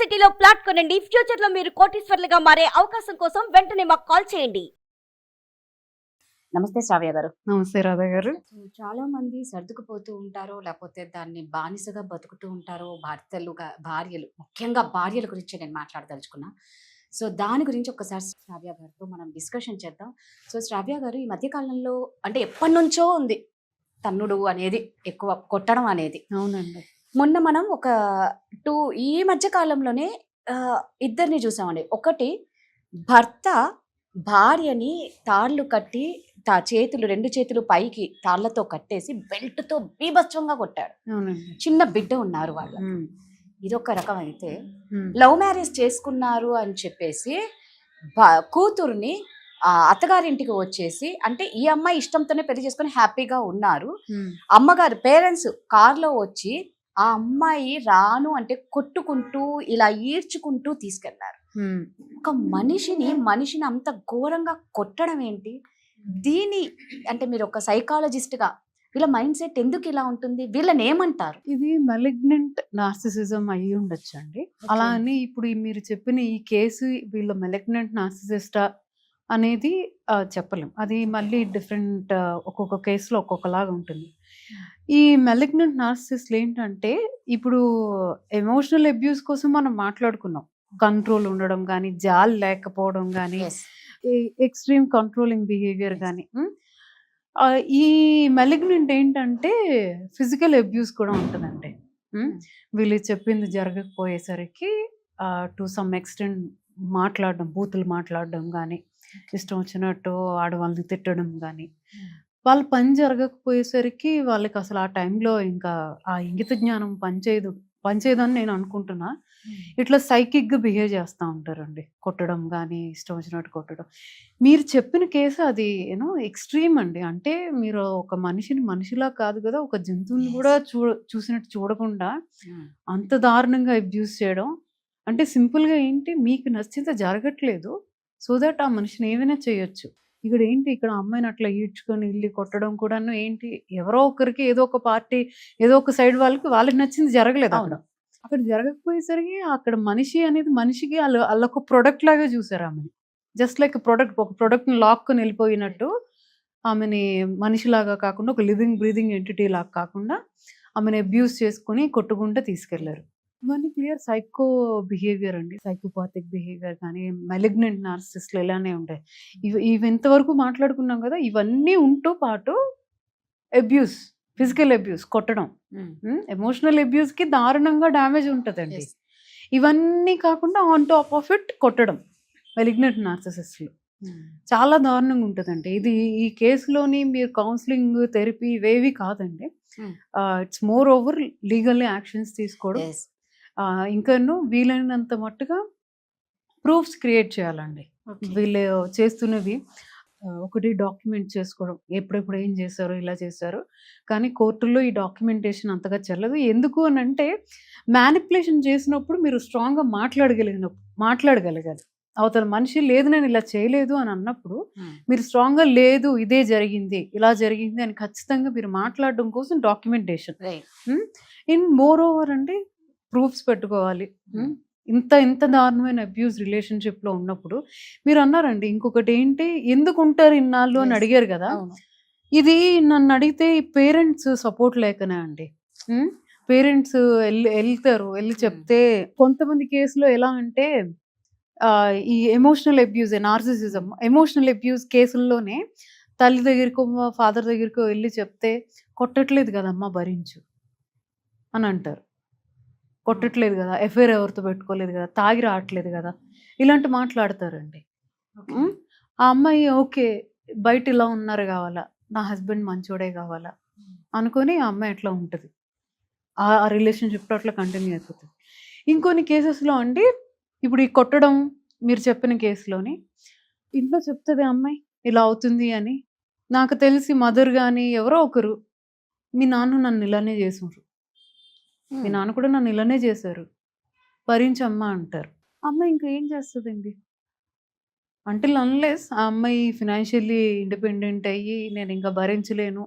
సిటీలో ప్లాట్ కొనండి. ఫ్యూచర్ లో మీరు కోటీశ్వర్లుగా మారే అవకాశం కోసం వెంటనే మాకు కాల్ చేయండి. నమస్తే శ్రావ్య గారు. నమస్తే రాధా గారు. చాలా మంది సర్దుకుపోతూ ఉంటారు, లేకపోతే దాన్ని బానిసగా బతుకుతూ ఉంటారు. భార్యలు, ముఖ్యంగా భార్యల గురించి నేను మాట్లాడదలుచుకున్నా. సో దాని గురించి ఒకసారి శ్రావ్య గారితో మనం డిస్కషన్ చేద్దాం. సో శ్రావ్య గారు, ఈ మధ్య కాలంలో అంటే ఎప్పటి నుంచో ఉంది తన్నుడు అనేది, ఎక్కువ కొట్టడం అనేది. అవునండి. మొన్న మనం ఈ మధ్య కాలంలోనే ఇద్దరిని చూసామండి. ఒకటి, భర్త భార్యని తాళ్ళు కట్టి రెండు చేతులు పైకి తాళ్లతో కట్టేసి బెల్ట్తో బీభత్సంగా కొట్టాడు. అవునండి. చిన్న బిడ్డ ఉన్నారు వాళ్ళు. ఉమ్, ఇదొక రకం అయితే, ఉమ్, లవ్ మ్యారేజ్ చేసుకున్నారు అని చెప్పేసి కూతురుని అత్తగారింటికి వచ్చేసి, అంటే ఈ అమ్మాయి ఇష్టంతోనే పెళ్లి చేసుకుని హ్యాపీగా ఉన్నారు. ఉమ్, అమ్మగారు పేరెంట్స్ కార్లో వచ్చి ఆ అమ్మాయి రాను అంటే కొట్టుకుంటూ ఇలా ఈడ్చుకుంటూ తీసుకెళ్లారు. ఉమ్. ఒక మనిషిని అంత ఘోరంగా కొట్టడం ఏంటి? అంటే మీరు ఒక సైకాలజిస్ట్ గా వీళ్ళ మైండ్ సెట్ ఎందుకు ఇలా ఉంటుంది? వీళ్ళని ఏమంటారు? ఇది మెలిగ్నెంట్ నార్సిసిజం అయ్యి ఉండొచ్చు అండి. అలా అని ఇప్పుడు మీరు చెప్పిన ఈ కేసు వీళ్ళ మెలిగ్నెంట్ నార్సిసిస్టా అనేది చెప్పలేం. అది మళ్ళీ డిఫరెంట్, ఒక్కొక్క కేసులో ఒక్కొక్కలాగా ఉంటుంది. ఈ మెలిగ్నెంట్ నార్సిసిస్ట్లు ఏంటంటే, ఇప్పుడు ఎమోషనల్ అబ్యూస్ కోసం మనం మాట్లాడుకున్నాం. కంట్రోల్ ఉండడం కానీ, జాలి లేకపోవడం కానీ, Yes. ఎక్స్ట్రీమ్ కంట్రోలింగ్ బిహేవియర్ కానీ. ఈ మెలిగ్నెంట్ ఏంటంటే ఫిజికల్ అబ్యూస్ కూడా ఉంటుందండి. వీళ్ళు చెప్పింది జరగకపోయేసరికి టు సమ్ ఎక్స్టెంట్ మాట్లాడడం, బూతులు మాట్లాడడం కానీ, ఇష్టం వచ్చినట్టు ఆడవాళ్ళని తిట్టడం కానీ, వాళ్ళ పని జరగకపోయేసరికి వాళ్ళకి అసలు ఆ టైంలో ఇంకా ఆ ఇంగిత జ్ఞానం పనిచేయదని నేను అనుకుంటున్నా. ఇట్లా సైకిక్గా బిహేవ్ చేస్తూ ఉంటారండి, కొట్టడం కానీ, ఇష్టం వచ్చినట్టు కొట్టడం. మీరు చెప్పిన కేసు అది ఎక్స్ట్రీమ్ అండి. అంటే మీరు ఒక మనిషిలా కాదు కదా, ఒక జంతువుని కూడా చూసినట్టు చూడకుండా అంత దారుణంగా అబ్యూస్ చేయడం. అంటే సింపుల్గా ఏంటి, మీకు నచ్చితే జరగట్లేదు, సో దట్ ఆ మనిషిని ఏమైనా చేయొచ్చు. ఇక్కడ అమ్మాయిని అట్లా ఈడ్చుకొని ఇల్లు కొట్టడం కూడాను ఏంటి, ఎవరో ఒకరికి ఏదో ఒక పార్టీ, ఏదో ఒక సైడ్ వాళ్ళకి నచ్చింది జరగలేదు. అక్కడ జరగకపోయేసరికి అక్కడ మనిషి అనేది మనిషికి వాళ్ళొక ప్రొడక్ట్ లాగా చూసారు ఆమెని. జస్ట్ లైక్ ఒక ప్రొడక్ట్ని లాక్కొని వెళ్ళిపోయినట్టు ఆమెని మనిషిలాగా కాకుండా, ఒక లివింగ్ బ్రీదింగ్ ఎంటిటీ లాగా కాకుండా ఆమెను అబ్యూస్ చేసుకొని కొట్టుకుంటూ తీసుకెళ్లారు. ఇవన్నీ క్లియర్ సైకో బిహేవియర్ అండి, సైకోపాథిక్ బిహేవియర్. కానీ మెలిగ్నెంట్ నార్సిసిస్ట్లు ఇలానే ఉంటాయి. ఇవి ఎంతవరకు మాట్లాడుకున్నాం కదా, ఇవన్నీ ఉంటూ పాటు అబ్యూస్, ఫిజికల్ అబ్యూస్, కొట్టడం, ఎమోషనల్ అబ్యూస్కి దారుణంగా డ్యామేజ్ ఉంటుందండి. Yes. ఇవన్నీ కాకుండా ఆన్ టాప్ ఆఫ్ ఇట్ కొట్టడం మెలిగ్నెంట్ నార్సిసిస్ట్లు చాలా దారుణంగా ఉంటుందండి. ఈ కేసులోని మీరు కౌన్సిలింగ్, థెరపీ ఇవేవి కాదండి. It's more over legally actions తీసుకోవడం. Yes. ఇంకాను వీలైనంత మట్టుగా ప్రూఫ్స్ క్రియేట్ చేయాలండి. Okay. వీళ్ళు చేస్తున్నవి ఒకటి డాక్యుమెంట్ చేసుకోవడం, ఎప్పుడెప్పుడు ఏం చేశారు, ఇలా చేశారు. కానీ కోర్టుల్లో ఈ డాక్యుమెంటేషన్ అంతగా చెల్లదు. ఎందుకు అని అంటే, మ్యానిపులేషన్ చేసినప్పుడు మీరు స్ట్రాంగ్గా మాట్లాడగలగాలి. అవతల మనిషి లేదు నేను ఇలా చేయలేదు అని అన్నప్పుడు మీరు స్ట్రాంగ్గా లేదు, ఇదే జరిగింది, ఇలా జరిగింది అని ఖచ్చితంగా మీరు మాట్లాడడం కోసం documentation. Right. In more over అండి, ప్రూఫ్స్ పెట్టుకోవాలి. ఇంత దారుణమైన అబ్యూస్ రిలేషన్షిప్లో ఉన్నప్పుడు మీరు అన్నారండి ఇంకొకటి ఏంటి, ఎందుకు ఉంటారు ఇన్నాళ్ళు అని Yes. అడిగారు కదా. అవును. ఇది నన్ను అడిగితే పేరెంట్స్ సపోర్ట్ లేకనే అండి. పేరెంట్స్ వెళ్ళి చెప్తే, కొంతమంది కేసులో ఎలా అంటే ఈ emotional abuse, narcissism emotional abuse కేసుల్లోనే తల్లి దగ్గరికో ఫాదర్ దగ్గరికో వెళ్ళి చెప్తే, కొట్టట్లేదు కదమ్మా భరించు అని అంటారు. కొట్టట్లేదు కదా, ఎఫ్ఐఆర్ ఎవరితో పెట్టుకోలేదు కదా, తాగి రావట్లేదు కదా, ఇలాంటి మాట్లాడతారండి. Okay. ఆ అమ్మాయి ఓకే, బయట ఇలా ఉన్నారు కావాలా, నా హస్బెండ్ మంచోడే కావాలా అనుకొని ఆ అమ్మాయి అట్లా ఉంటుంది, ఆ రిలేషన్షిప్లో అట్లా కంటిన్యూ అయిపోతుంది. ఇంకొన్ని కేసెస్లో అండి, ఇప్పుడు ఈ కొట్టడం మీరు చెప్పిన కేసులోని ఇంట్లో చెప్తుంది అమ్మాయి ఇలా అవుతుంది అని, నాకు తెలిసి మదర్ కానీ ఎవరో ఒకరు, మీ నాన్న నన్ను ఇలానే చేసారు, మీ నాన్న కూడా నన్ను ఇలానే చేశారు, భరించమ్మా అంటారు. అమ్మాయి ఇంకా ఏం చేస్తుందండి, అంటిల్ అన్లెస్ ఆ అమ్మాయి ఫినాన్షియల్లీ ఇండిపెండెంట్ అయ్యి నేను ఇంకా భరించలేను,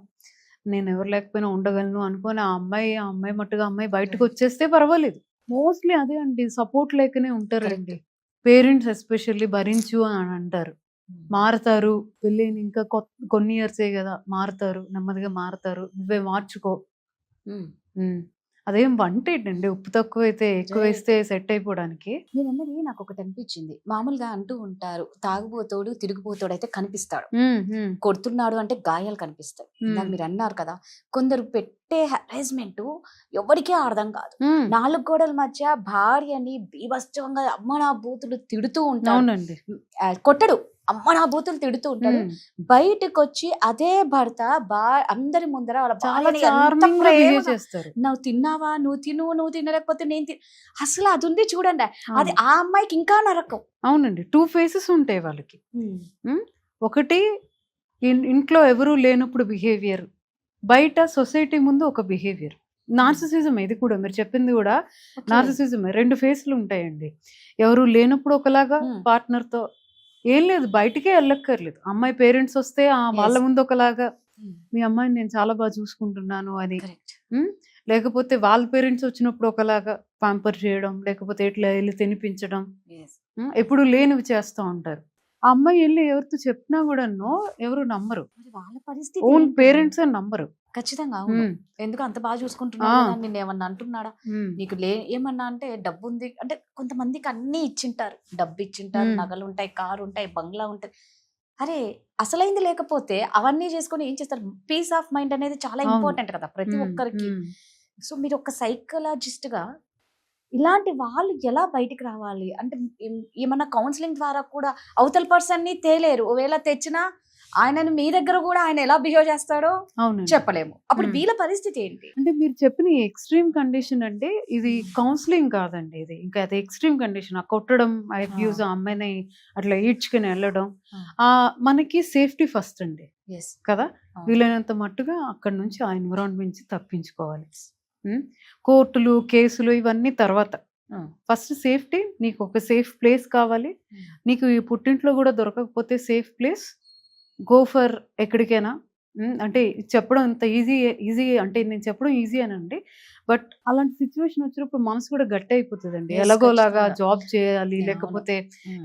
నేను ఎవరు లేకపోయినా ఉండగలను అనుకొని ఆ అమ్మాయి మట్టుగా అమ్మాయి బయటకు వచ్చేస్తే పర్వాలేదు. మోస్ట్లీ అదే అండి, సపోర్ట్ లేకనే ఉంటారండి. పేరెంట్స్ ఎస్పెషల్లీ భరించు అని అంటారు. మారతారు, పెళ్ళైన ఇంకా కొన్ని ఇయర్సే కదా, మారతారు, నెమ్మదిగా మారతారు, నువ్వే మార్చుకో. అదేం వంటేంటండి, ఉప్పు తక్కువైతే ఎక్కువ వేస్తే సెట్ అయిపోవడానికి. మీరు అన్నది నాకు ఒకటి అనిపించింది. మామూలుగా అంటూ ఉంటారు, తాగుబోతోడు తిరుగుబోతోడు అయితే కనిపిస్తాడు, కొడుతున్నాడు అంటే గాయాలు కనిపిస్తాయి. ఇందాక మీరు అన్నారు కదా, కొందరు పెట్టే హెరాస్మెంట్ ఎవరికీ అర్థం కాదు. 4 గోడల మధ్య భార్యని బీభత్సంగా అమ్మ నా బూతులు తిడుతూ ఉంటాడు. అవునండి. కొట్టడు, అమ్మ నా బూతులు తిడుతూ ఉంటాడు. బయటకు వచ్చి అదే భర్త అందరి ముందర వాళ్ళ చాలా భార్యని ఎంత చార్మింగ్ గా బిహేవ్ ప్రేమగా, చేస్తారు. నువ్వు తిన్నావా, నువ్వు తిను, నువ్వు తినలేకపోతే నేను అసలు అది ఉంది చూడండి. అది ఆ అమ్మాయికి ఇంకా నరకం. అవునండి, 2 ఫేసెస్ ఉంటాయి వాళ్ళకి. ఒకటి ఇంట్లో ఎవరు లేనప్పుడు బిహేవియర్, బయట సొసైటీ ముందు ఒక బిహేవియర్. నార్సిసిజం ఇది కూడా, మీరు చెప్పింది కూడా నార్సిసిజం. 2 ఫేస్లు ఉంటాయండి. ఎవరు లేనప్పుడు ఒకలాగా పార్ట్నర్ తో, ఏం లేదు బయటికే వెళ్ళక్కర్లేదు, అమ్మాయి పేరెంట్స్ వస్తే వాళ్ళ ముందు ఒకలాగా, మీ అమ్మాయిని నేను చాలా బాగా చూసుకుంటున్నాను అని. లేకపోతే వాళ్ళ పేరెంట్స్ వచ్చినప్పుడు ఒకలాగా పాంపర్ చేయడం, లేకపోతే ఇట్లా వెళ్ళి తినిపించడం, ఎప్పుడు లేనివి చేస్తూ ఉంటారు. ఆ అమ్మాయి వెళ్ళి ఎవరితో చెప్పినా కూడా ఎవరు నమ్మరు, వాళ్ళ పరిస్థితి ఓన్ పేరెంట్స్ నమ్మరు. ఖచ్చితంగా అవును. ఎందుకు అంత బాగా చూసుకుంటున్నాడు, నిన్ను ఏమన్నా అంటున్నాడా, నీకు ఏమన్నా అంటే డబ్బు ఉంది అంటే, కొంతమందికి అన్ని ఇచ్చింటారు, డబ్బు ఇచ్చింటారు, నగలు ఉంటాయి, కారు ఉంటాయి, బంగ్లా ఉంటాయి. అరే అసలైంది లేకపోతే అవన్నీ చేసుకొని ఏం చేస్తారు? పీస్ ఆఫ్ మైండ్ అనేది చాలా ఇంపార్టెంట్ కదా ప్రతి ఒక్కరికి. సో మీరు ఒక సైకలాజిస్ట్ గా ఇలాంటి వాళ్ళు ఎలా బయటికి రావాలి అంటే, ఏమన్నా కౌన్సిలింగ్ ద్వారా కూడా అవతల పర్సన్ ని తేలేరు, ఒకవేళ తెచ్చినా ఆయనని మీ దగ్గర కూడా ఆయన ఎలా బిహేవ్ చేస్తాడో చెప్పలేము. అప్పుడు వీళ్ళ పరిస్థితి ఏంటి అంటే, మీరు చెప్పిన ఎక్స్ట్రీమ్ కండిషన్ అంటే ఇది కౌన్సిలింగ్ కాదండి, ఇది ఇంకా అది ఎక్స్ట్రీమ్ కండిషన్. ఆ కొట్టడం, అబ్యూజ్, ఆ అమ్మాయిని అట్లా ఈడ్చుకుని వెళ్ళడం, మనకి సేఫ్టీ ఫస్ట్ అండి కదా. వీలైనంత మట్టుగా అక్కడ నుంచి ఆ ఎన్విరాన్మెంట్ నుంచి తప్పించుకోవాలి. కోర్టులు, కేసులు ఇవన్నీ తర్వాత. ఫస్ట్ సేఫ్టీ, నీకు ఒక సేఫ్ ప్లేస్ కావాలి. నీకు ఈ పుట్టింట్లో కూడా దొరకకపోతే సేఫ్ ప్లేస్, గో ఫర్ ఎక్కడికైనా. అంటే చెప్పడం ఇంత ఈజీ అంటే, నేను చెప్పడం ఈజీ అనండి, బట్ అలాంటి సిచ్యువేషన్ వచ్చినప్పుడు మనసు కూడా గట్టి అయిపోతుందండి. ఎలాగోలాగా జాబ్ చేయాలి, లేకపోతే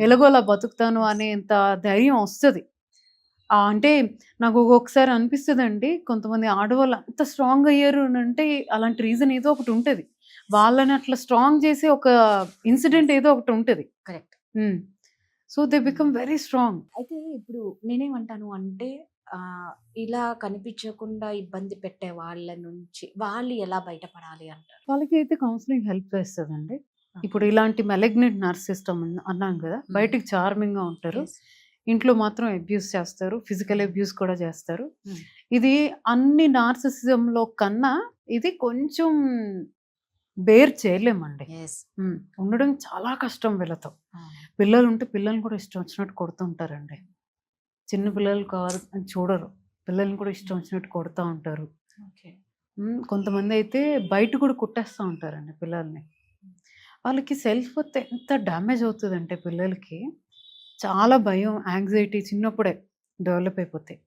ఎలాగోలా బతుకుతాను అనేంత ధైర్యం వస్తుంది. అంటే నాకు ఒక్కొక్కసారి అనిపిస్తుందండి, కొంతమంది ఆడవాళ్ళు అంత స్ట్రాంగ్ అయ్యారు అంటే అలాంటి రీజన్ ఏదో ఒకటి ఉంటుంది, వాళ్ళని అట్లా స్ట్రాంగ్ చేసే ఒక ఇన్సిడెంట్ ఏదో ఒకటి ఉంటుంది. Correct. So they become very strong. అయితే ఇప్పుడు నేనేమంటాను అంటే, ఇలా కనిపించకుండా ఇబ్బంది పెట్టే వాళ్ళ నుంచి వాళ్ళు ఎలా బయటపడాలి అంటారు? వాళ్ళకి అయితే కౌన్సిలింగ్ హెల్ప్ చేస్తుందండి. ఇప్పుడు ఇలాంటి మెలిగ్నెంట్ నర్సిస్టమ్ అన్నాం కదా, బయటికి చార్మింగ్ గా ఉంటారు, ఇంట్లో మాత్రం అబ్యూస్ చేస్తారు, ఫిజికల్ అబ్యూస్ కూడా చేస్తారు. ఇది అన్ని నార్సిసిజంలో కన్నా ఇది కొంచెం బేర్ చేయలేమండి. ఉండడం చాలా కష్టం వీళ్ళతో. పిల్లలు ఉంటే పిల్లల్ని కూడా ఇష్టం వచ్చినట్టు కొడుతుంటారండి. చిన్న పిల్లలు కాదు అని చూడరు, పిల్లల్ని కూడా ఇష్టం వచ్చినట్టు కొడుతూ ఉంటారు. కొంతమంది అయితే బయట కూడా కుట్టేస్తూ ఉంటారండి పిల్లల్ని. వాళ్ళకి సెల్ఫ్ వర్త్ ఎంత డ్యామేజ్ అవుతుందంటే పిల్లలకి చాలా భయం, యాంగ్జైటీ చిన్నప్పుడే డెవలప్ అయిపోతాయి,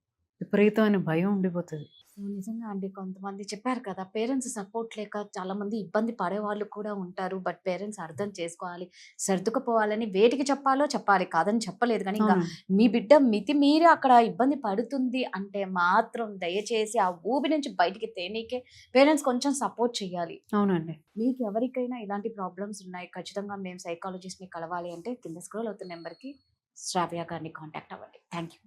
విపరీతమైన భయం ఉండిపోతుంది. నిజంగా అండి, కొంతమంది చెప్పారు కదా, పేరెంట్స్ సపోర్ట్ లేక చాలా మంది ఇబ్బంది పడే వాళ్ళు కూడా ఉంటారు. బట్ పేరెంట్స్ అర్థం చేసుకోవాలి, సర్దుకుపోవాలని. వేటికి చెప్పాలి, కాదని చెప్పలేదు, కానీ ఇంకా మీ బిడ్డ మితి మీరి అక్కడ ఇబ్బంది పడుతుంది అంటే మాత్రం దయచేసి ఆ ఊబి నుంచి బయటికి తేనీకే పేరెంట్స్ కొంచెం సపోర్ట్ చేయాలి. అవునండి. మీకు ఎవరికైనా ఇలాంటి ప్రాబ్లమ్స్ ఉన్నాయి, ఖచ్చితంగా మేము సైకాలజిస్ట్ని కలవాలి అంటే కింద స్క్రోల్ అవుతున్న నెంబర్కి శ్రావ్య గారిని కాంటాక్ట్ అవ్వండి. Thank you.